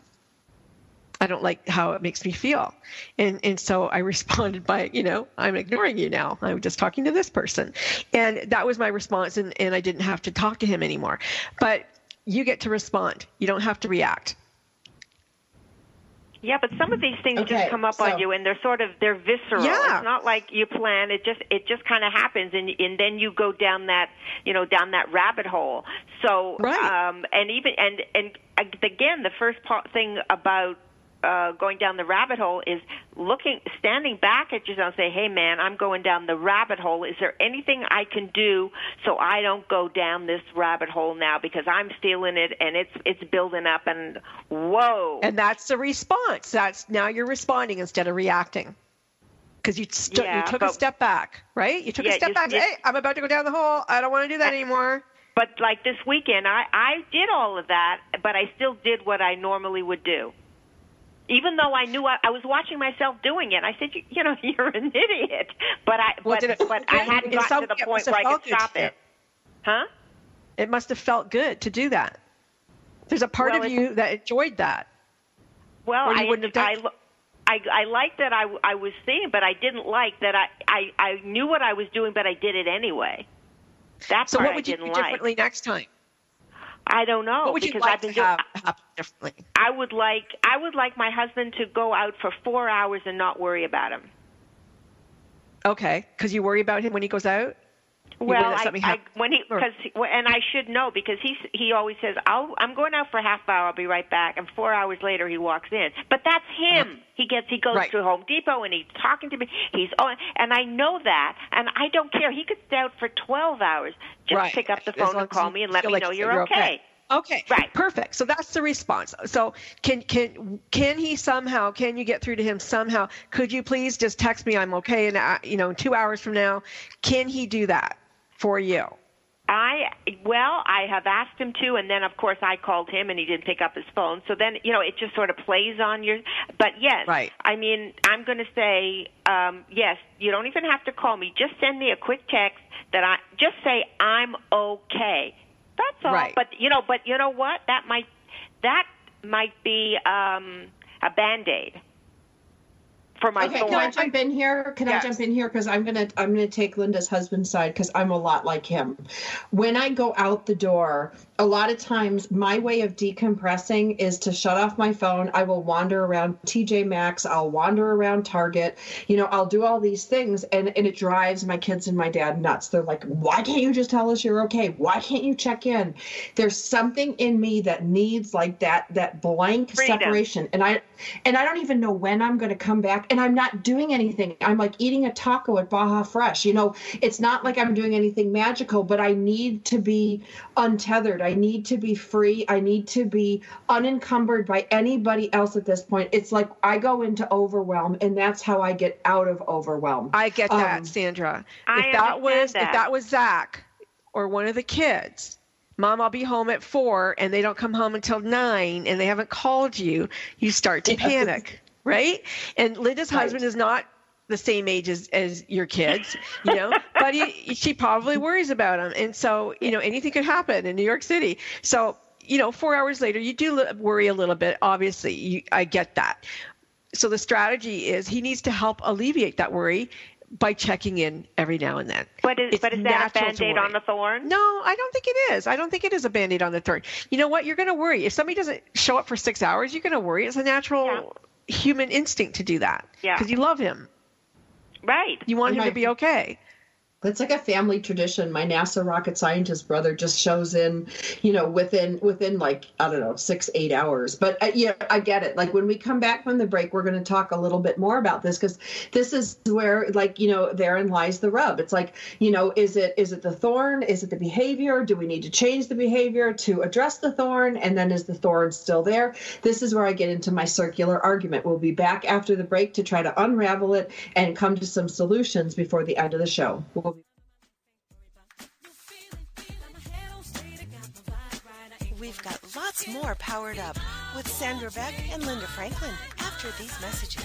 I don't like how it makes me feel. And so I responded by, I'm ignoring you now. I'm just talking to this person. And that was my response. And I didn't have to talk to him anymore. But you get to respond. You don't have to react. Yeah, but some of these things just come up on you, and they're visceral. Yeah. It's not like you plan. It just kind of happens, and then you go down that rabbit hole. So, right. And again, the first thing about going down the rabbit hole is standing back at yourself and say, hey, man, I'm going down the rabbit hole. Is there anything I can do so I don't go down this rabbit hole now because I'm feeling it and it's building up and whoa. And that's the response. Now you're responding instead of reacting. Because you took a step back, right? You took a step back. Hey, I'm about to go down the hole. I don't want to do that anymore. But like this weekend, I did all of that, but I still did what I normally would do. Even though I knew I was watching myself doing it, I said, you're an idiot. But I hadn't gotten to the point where I could stop it. Huh? It must have felt good to do that. There's a part of you that enjoyed that. Well, I liked that I was seeing, but I didn't like that I knew what I was doing, but I did it anyway. That so part what would I you didn't do differently next time? I don't know. What would you like to have happen differently? I would like my husband to go out for 4 hours and not worry about him. Okay, because you worry about him when he goes out? Well, and I should know because he always says, I'm going out for a half hour, I'll be right back, and 4 hours later he walks in. But that's him. He goes to Home Depot and he's talking to me. And I know that, and I don't care. He could stay out for 12 hours. Just pick up the phone and call me and let me know you're okay. Okay. Right. Perfect. So that's the response. So can he somehow, can you get through to him somehow? Could you please just text me I'm okay in 2 hours from now? Can he do that for you? I have asked him to, and then of course I called him and he didn't pick up his phone. So then, it just sort of plays on your, but yes, right. I mean, I'm going to say, yes, you don't even have to call me. Just send me a quick text just say I'm okay. That's all. Right. But you know what? That might be a Band-Aid for my thorn. Can I jump in here? I jump in here because I'm gonna take Linda's husband's side because I'm a lot like him. When I go out the door, a lot of times my way of decompressing is to shut off my phone. I will wander around TJ Maxx. I'll wander around Target. I'll do all these things, and it drives my kids and my dad nuts. They're like, "Why can't you just tell us you're okay? Why can't you check in?" There's something in me that needs like that blank freedom. Separation, and I don't even know when I'm going to come back. And I'm not doing anything. I'm like eating a taco at Baja Fresh. It's not like I'm doing anything magical, but I need to be untethered. I need to be free. I need to be unencumbered by anybody else at this point. It's like I go into overwhelm, and that's how I get out of overwhelm. I get that, Sandra. If that was Zach or one of the kids, Mom, I'll be home at 4, and they don't come home until 9, and they haven't called you, you start to panic. Right? And Linda's husband is not the same age as your kids, but she probably worries about him. And so, anything could happen in New York City. So, 4 hours later, you do worry a little bit. Obviously, I get that. So the strategy is he needs to help alleviate that worry by checking in every now and then. But is that a Band-Aid on the thorn? No, I don't think it is. I don't think it is a Band-Aid on the thorn. You know what? You're going to worry. If somebody doesn't show up for 6 hours, you're going to worry. It's a natural human instinct to do that because you love him. Right. You want him to be okay. It's like a family tradition. My NASA rocket scientist brother just shows in, within like, I don't know, 6-8 hours. But I get it. Like when we come back from the break, we're going to talk a little bit more about this because this is where therein lies the rub. It's like, is it the thorn? Is it the behavior? Do we need to change the behavior to address the thorn? And then is the thorn still there? This is where I get into my circular argument. We'll be back after the break to try to unravel it and come to some solutions before the end of the show. We've got lots more Powered Up with Sandra Beck and Linda Franklin after these messages.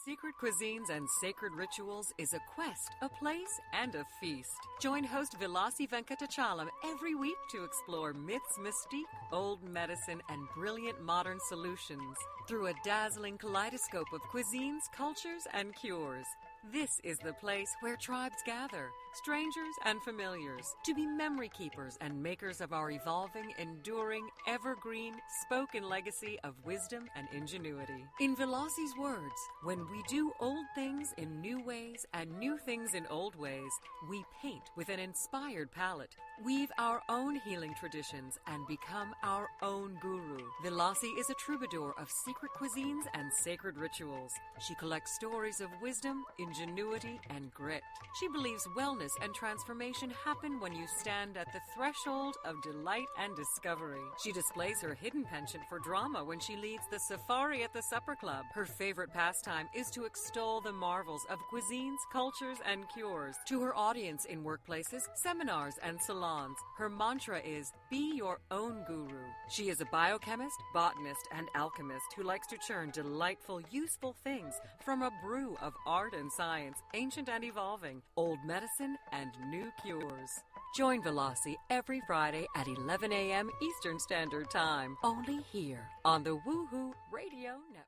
Secret Cuisines and Sacred Rituals is a quest, a place, and a feast. Join host Vilasi Venkatachalam every week to explore myths, mystique, old medicine, and brilliant modern solutions through a dazzling kaleidoscope of cuisines, cultures, and cures. This is the place where tribes gather, strangers and familiars, to be memory keepers and makers of our evolving, enduring, evergreen, spoken legacy of wisdom and ingenuity. In Velasi's words, when we do old things in new ways and new things in old ways, we paint with an inspired palette, weave our own healing traditions, and become our own guru. Vilasi is a troubadour of secret cuisines and sacred rituals. She collects stories of wisdom, ingenuity, and grit. She believes wellness and transformation happen when you stand at the threshold of delight and discovery. She displays her hidden penchant for drama when she leads the Safari at the Supper Club. Her favorite pastime is to extol the marvels of cuisines, cultures, and cures. To her audience in workplaces, seminars, and salons, her mantra is, be your own guru. She is a biochemist, botanist, and alchemist who likes to churn delightful, useful things from a brew of art and science, ancient and evolving, old medicine, and new cures. Join Vilasi every Friday at 11 a.m. Eastern Standard Time, only here on the Woohoo Radio Network.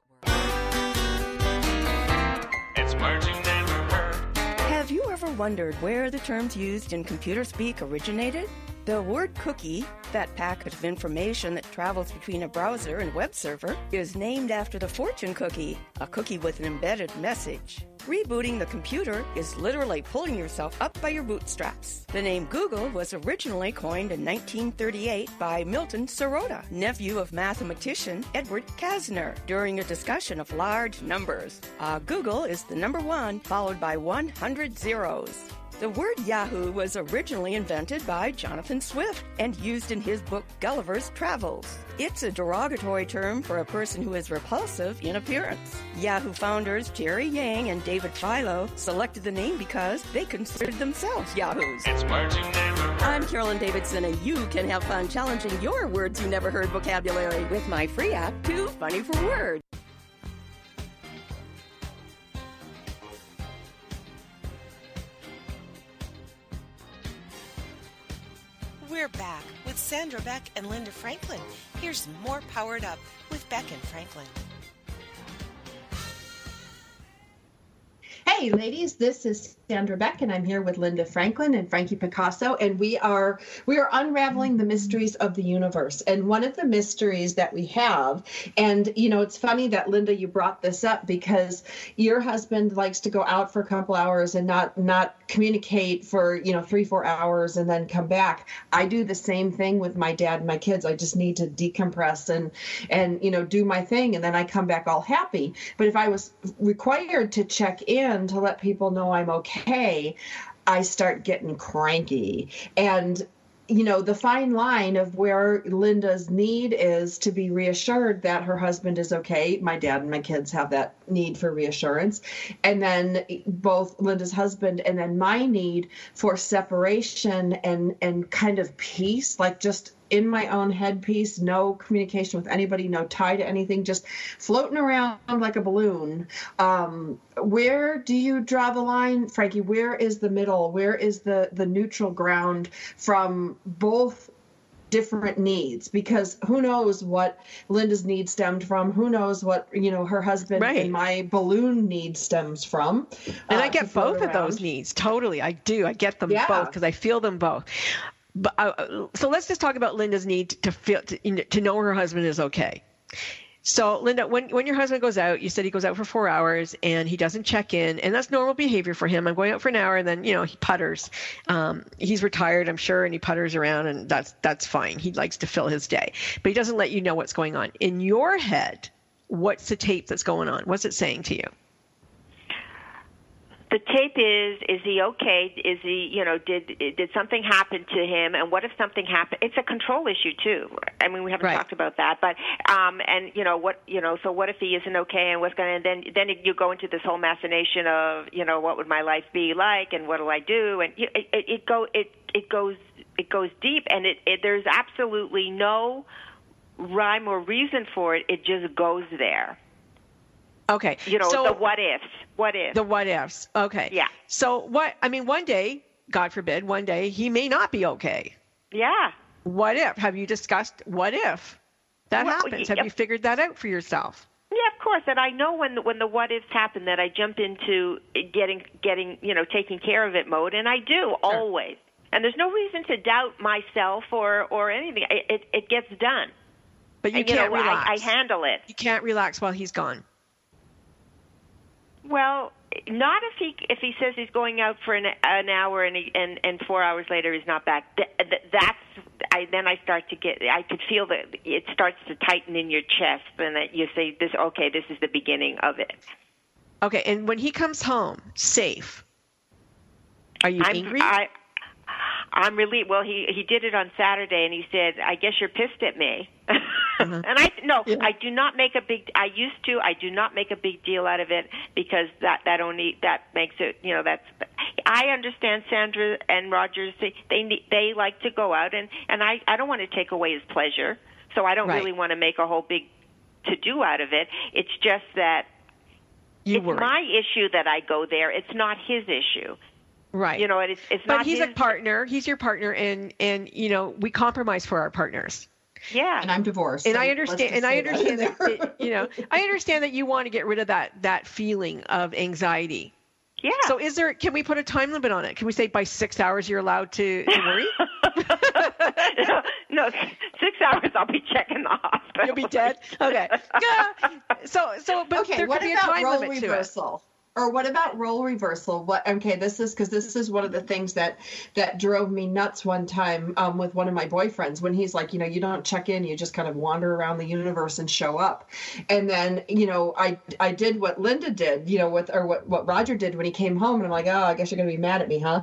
It's Merging Never Heard. Have you ever wondered where the terms used in computer speak originated? The word cookie, that packet of information that travels between a browser and web server, is named after the fortune cookie, a cookie with an embedded message. Rebooting the computer is literally pulling yourself up by your bootstraps. The name Google was originally coined in 1938 by Milton Sirota, nephew of mathematician Edward Kastner, during a discussion of large numbers. Google is the number 1, followed by 100 zeros. The word Yahoo was originally invented by Jonathan Swift and used in his book Gulliver's Travels. It's a derogatory term for a person who is repulsive in appearance. Yahoo founders Jerry Yang and David Filo selected the name because they considered themselves Yahoos. It's words you never heard. I'm Carolyn Davidson, and you can have fun challenging your words you never heard vocabulary with my free app, Too Funny for Words. We're back with Sandra, Beck, and Linda Franklin. Here's more Powered Up with Beck and Franklin. Hey, ladies, this is Sandra Beck, and I'm here with Linda Franklin and Frankie Picasso, and we are unraveling the mysteries of the universe. And one of the mysteries that we have, and it's funny that Linda, you brought this up because your husband likes to go out for a couple hours and not communicate for 3-4 hours and then come back. I do the same thing with my dad and my kids. I just need to decompress and do my thing, and then I come back all happy. But if I was required to check in to let people know I'm okay, I start getting cranky. And the fine line of where Linda's need is to be reassured that her husband is okay. My dad and my kids have that need for reassurance. And then both Linda's husband and then my need for separation and kind of peace, like just in my own head peace, no communication with anybody, no tie to anything, just floating around like a balloon. Where do you draw the line, Frankie? Where is the middle? Where is the neutral ground from both different needs? Because who knows what Linda's need stemmed from? Who knows what, her husband and my balloon need stems from? And I get both of those needs. Totally. I do. I get them both because I feel them both. But, so let's just talk about Linda's need to know her husband is okay. So, Linda, when your husband goes out, you said he goes out for 4 hours and he doesn't check in, and that's normal behavior for him. I'm going out for an hour, and then he putters. He's retired, I'm sure, and he putters around, and that's fine. He likes to fill his day, but he doesn't let you know what's going on in your head. What's the tape that's going on? What's it saying to you? The tape is he okay? Is he, did something happen to him? And what if something happened? It's a control issue too. I mean, we haven't talked about that, but so what if he isn't okay? And what's going to? And then you go into this whole machination of, what would my life be like, and what do I do? And it goes deep, and there's absolutely no rhyme or reason for it. It just goes there. Okay. So, the what ifs. What if? The what ifs. Okay. Yeah. So one day, God forbid, one day he may not be okay. Yeah. What if? Have you discussed what if that happens? Have you figured that out for yourself? Yeah, of course. And I know when the what ifs happen that I jump into getting taking care of it mode, and I do always. And there's no reason to doubt myself or anything. It gets done. But you can't relax. I handle it. You can't relax while he's gone. Well, not if he says he's going out for an hour and 4 hours later he's not back. Then I start to I could feel that it starts to tighten in your chest, and that you say this is the beginning of it. Okay, and when he comes home safe, are you angry? I'm really well. He did it on Saturday, and he said, "I guess you're pissed at me." And I do not make a big. I used to. I do not make a big deal out of it because that makes it. That's. I understand Sandra and Rogers. They like to go out, and I don't want to take away his pleasure, so I don't really want to make a whole big to do out of it. It's just that it's my issue that I go there. It's not his issue. Right. It's not. But he's a partner. He's your partner, and we compromise for our partners. Yeah. And I'm divorced. And so I understand. And I understand that. I understand that you want to get rid of that feeling of anxiety. Yeah. So can we put a time limit on it? Can we say by 6 hours you're allowed to worry? No, 6 hours I'll be checking the hospital. You'll be dead? Okay. Yeah. But Okay, there what could be a about time role limit to it. reversal? Or what about role reversal? This is one of the things that drove me nuts one time with one of my boyfriends, when he's like, you don't check in, you just kind of wander around the universe and show up. And then, I did what Linda did, what Roger did when he came home, and I'm like, oh, I guess you're going to be mad at me, huh?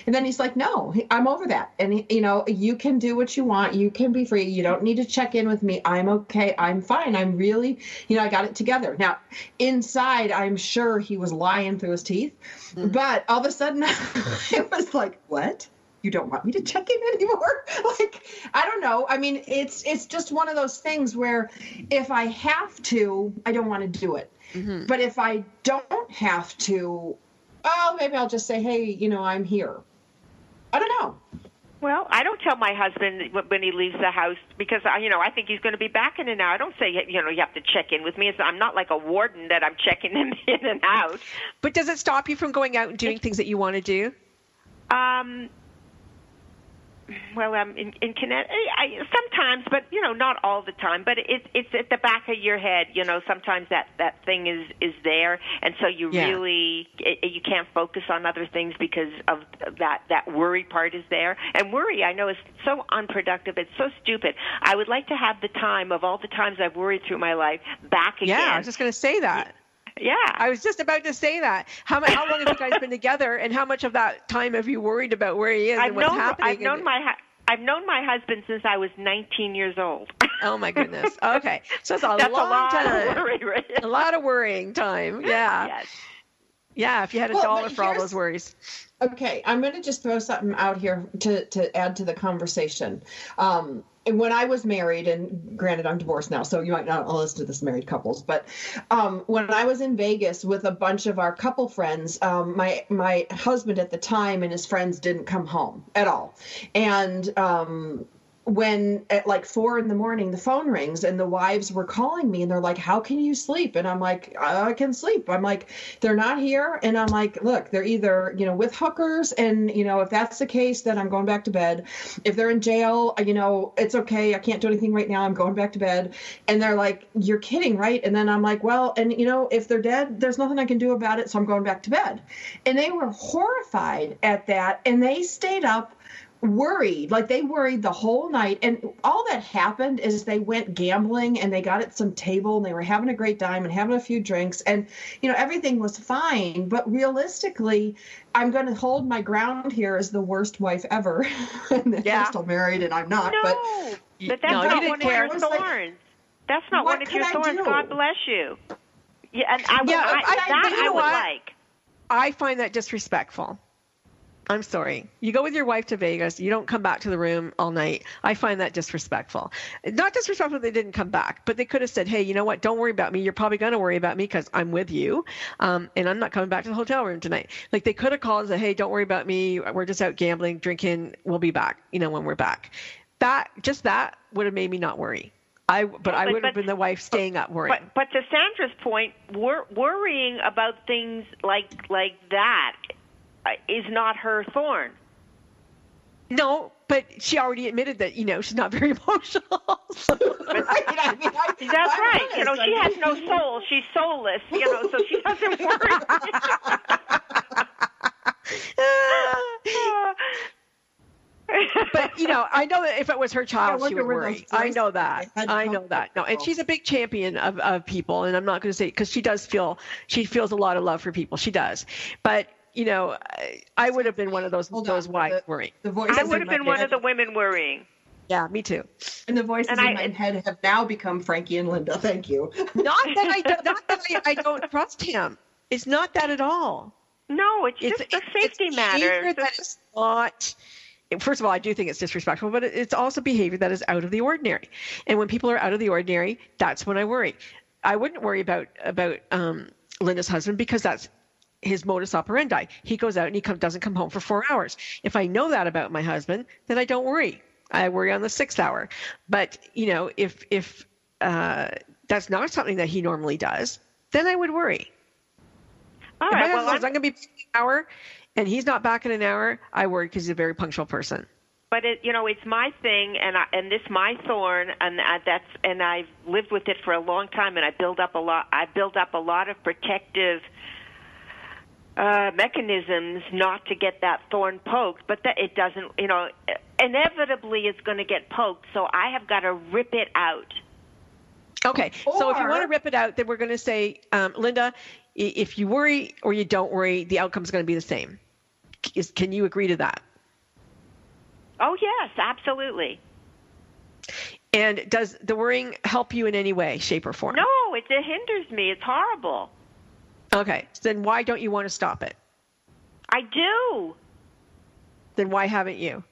And then he's like, no, I'm over that. And, you can do what you want. You can be free. You don't need to check in with me. I'm okay. I'm fine. I'm really, I got it together. Now, inside, I'm sure he was lying through his teeth, but all of a sudden it was like, what? You don't want me to check in anymore? Like, I don't know. I mean, it's just one of those things where if I have to, I don't want to do it. Mm-hmm. But if I don't have to, maybe I'll just say, hey, I'm here. I don't know. Well, I don't tell my husband when he leaves the house because, I think he's going to be back in an hour. I don't say, you have to check in with me. I'm not like a warden that I'm checking him in and out. But does it stop you from going out and doing things that you want to do? Well, in Connecticut, sometimes, but not all the time. But it's at the back of your head. Sometimes that thing is there, and so you really you can't focus on other things because of that worry part is there. And worry, I know, is so unproductive. It's so stupid. I would like to have the time of all the times I've worried through my life back again. Yeah, I was just going to say that. Yeah. I was just about to say that. How long have you guys been together, and how much of that time have you worried about where he is and what's happening? I've known my husband since I was 19 years old. Oh, my goodness. Okay. So it's a long time. Of worry, right? A lot of worrying time. Yeah. Yes. Yeah, if you had a dollar for all those worries. Okay, I'm going to just throw something out here to add to the conversation. And when I was married, and granted I'm divorced now, so you might not listen to this married couples, but when I was in Vegas with a bunch of our couple friends, my husband at the time and his friends didn't come home at all. And when at like 4 a.m, the phone rings and the wives were calling me and they're like, how can you sleep? And I'm like, I can sleep. I'm like, they're not here. And I'm like, look, they're either, with hookers. And, if that's the case, then I'm going back to bed. If they're in jail, it's okay. I can't do anything right now. I'm going back to bed. And they're like, you're kidding, right? And then I'm like, well, and if they're dead, there's nothing I can do about it. So I'm going back to bed. And they were horrified at that. And they stayed up worried, like they worried the whole night. And all that happened is they went gambling and they got at some table and they were having a great time and having a few drinks and, everything was fine. But realistically, I'm going to hold my ground here as the worst wife ever. And they're still married and I'm not. No, but that's not one of your thorns. That's not one of your thorns. God bless you. Yeah, and I would like. I find that disrespectful. I'm sorry. You go with your wife to Vegas. You don't come back to the room all night. I find that disrespectful. Not disrespectful they didn't come back, but they could have said, hey, you know what? Don't worry about me. You're probably going to worry about me because I'm with you. And I'm not coming back to the hotel room tonight. Like they could have called and said, hey, don't worry about me. We're just out gambling, drinking. We'll be back, when we're back. That would have made me not worry. I would have been the wife staying up worrying. But to Sandra's point, worrying about things like that is not her thorn. No, but she already admitted that, she's not very emotional. Right? That's right. She has no soul. She's soulless, so she doesn't worry. But, I know that if it was her child, she would worry. I know that. No, and she's a big champion of people, and I'm not going to say, because she feels a lot of love for people. She does. But, I would have been one of those wives worrying. I would have been one of the women worrying. Yeah, me too. And the voices in my head have now become Frankie and Linda. Thank you. Not that I don't trust him. It's not that at all. No, it's just a safety matter. That is not. First of all, I do think it's disrespectful, but it's also behavior that is out of the ordinary. And when people are out of the ordinary, that's when I worry. I wouldn't worry about Linda's husband because that's his modus operandi. He goes out and he doesn't come home for 4 hours. If I know that about my husband, then I don't worry. I worry on the 6th hour. But, if that's not something that he normally does, then I would worry. All If right. my husband Well, says, I'm going to be back in an hour, and he's not back in an hour, I worry because he's a very punctual person. but it's my thing, and this my thorn, and I've lived with it for a long time, and I build up a lot of protective mechanisms not to get that thorn poked, but that it doesn't, inevitably it's going to get poked, so I have got to rip it out. Okay, so if you want to rip it out, then we're going to say, Linda, if you worry or you don't worry, the outcome is going to be the same. Can you agree to that? Oh, yes, absolutely. And does the worrying help you in any way, shape, or form? No, it hinders me. It's horrible. Okay, so then why don't you want to stop it? I do. Then why haven't you?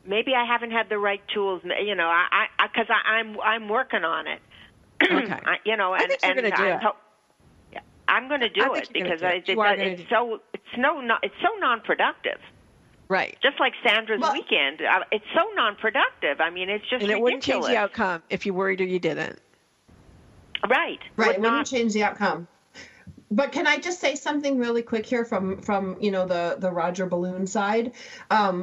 Maybe I haven't had the right tools, because I'm working on it. Okay. I think you're going to do it. I'm going to do it because it's so non-productive. Right. Just like Sandra's weekend, it's so non-productive. I mean, it's just and it ridiculous. wouldn't change the outcome if you worried or you didn't. Right. Right. It wouldn't change the outcome. But can I just say something really quick here from the Roger Balloon side?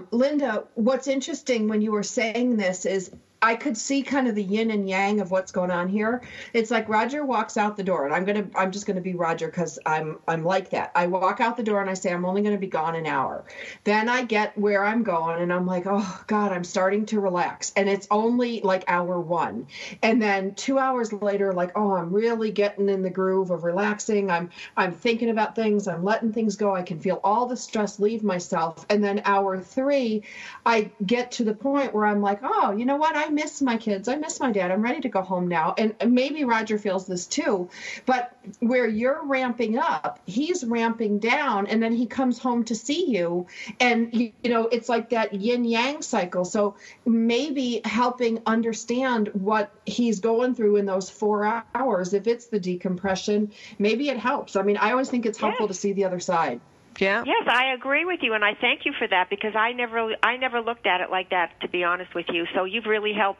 Linda, what's interesting when you were saying this is I could see kind of the yin and yang of what's going on here. It's like Roger walks out the door, and I'm just gonna be Roger because I'm like that. I walk out the door and I say I'm only gonna be gone an hour. Then I get where I'm going and I'm like, oh God, I'm starting to relax, and it's only like hour 1, and then 2 hours later, like, oh, I'm really getting in the groove of relaxing. I'm thinking about things. I'm letting things go. I can feel all the stress leave myself, and then hour 3, I get to the point where I'm like, oh, you know what? I miss my kids. I miss my dad. I'm ready to go home now. And maybe Roger feels this too. But where you're ramping up, he's ramping down, and then he comes home to see you. And, it's like that yin-yang cycle. So maybe helping understand what he's going through in those 4 hours, if it's the decompression, maybe it helps. I mean, I always think it's helpful to see the other side. Yeah. Yes, I agree with you, and I thank you for that because I never looked at it like that, to be honest with you. So you've really helped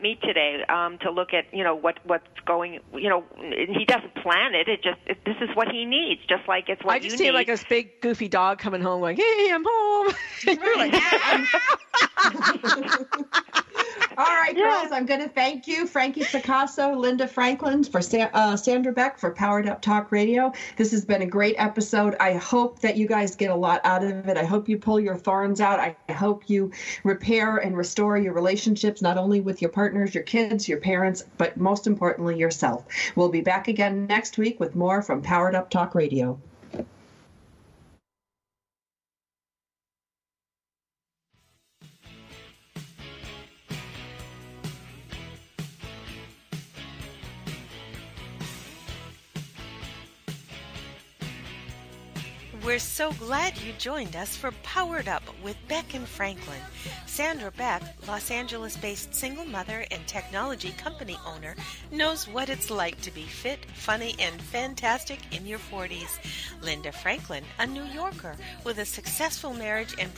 me today to look at what's going. He doesn't plan it. This is what he needs, just like it's what you need. I just see like this big goofy dog coming home, like, hey, I'm home. You're like, all right, girls, I'm going to thank you, Frankie Picasso, Linda Franklin, for Sandra Beck for Powered Up Talk Radio. This has been a great episode. I hope that you guys get a lot out of it. I hope you pull your thorns out. I hope you repair and restore your relationships, not only with your partners, your kids, your parents, but most importantly, yourself. We'll be back again next week with more from Powered Up Talk Radio. We're so glad you joined us for Powered Up with Beck and Franklin. Sandra Beck, Los Angeles-based single mother and technology company owner, knows what it's like to be fit, funny, and fantastic in your 40s. Linda Franklin, a New Yorker with a successful marriage and